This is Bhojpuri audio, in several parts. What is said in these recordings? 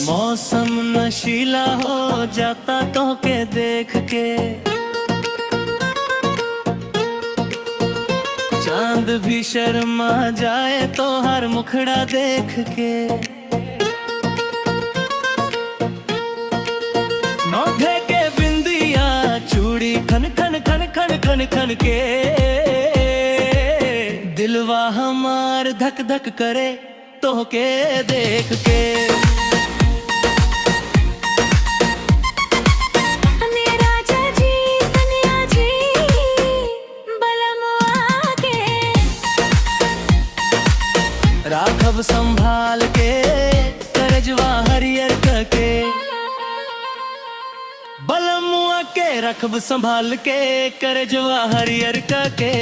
मौसम नशीला हो जाता तो के देख के, चांद भी शर्मा जाए तो हर मुखड़ा देख के। नौधे के बिंदिया चूड़ी खन खन खन खन खन खन के, दिलवा हमार धक धक करे तो के देख के। राखब संभाल के करजवा हरियर के, बलमुआ के रखब संभाल के करजवा हरियर के।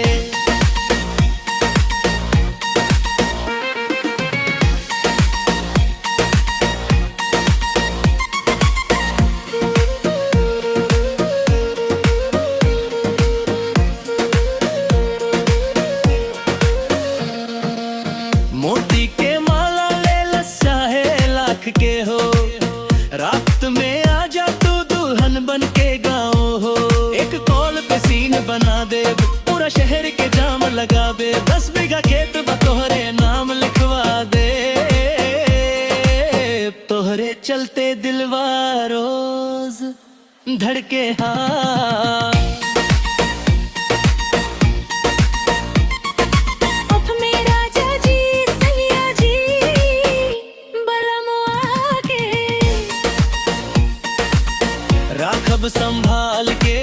मोती के माला ले लस्सा है लाख के हो, रात में आजा तू दुल्हन बन के गाओ हो। एक कॉल पे सीन बना दे, पूरा शहर के जाम लगा दे, 10 बीघा खेत तोहरे नाम लिखवा दे। तोहरे चलते दिलवा रोज धड़के हाँ। राखब संभाल के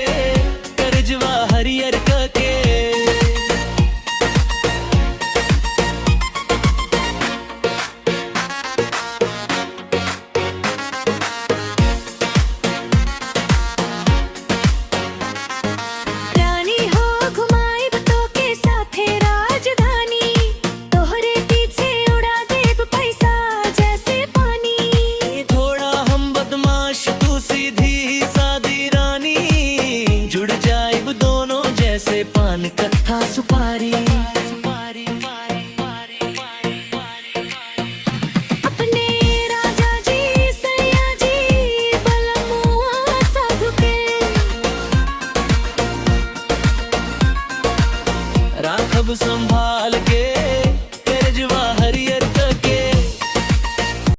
करजवा हरियर के। रानी हो घुमाई बतो के साथे राजधानी, तोहरे पीछे उड़ा देब पैसा जैसे पानी। थोड़ा हम बदमाश तू सीधी सादी रानी, जुड़ जाए दोनों जैसे पान कत्था सुपारी।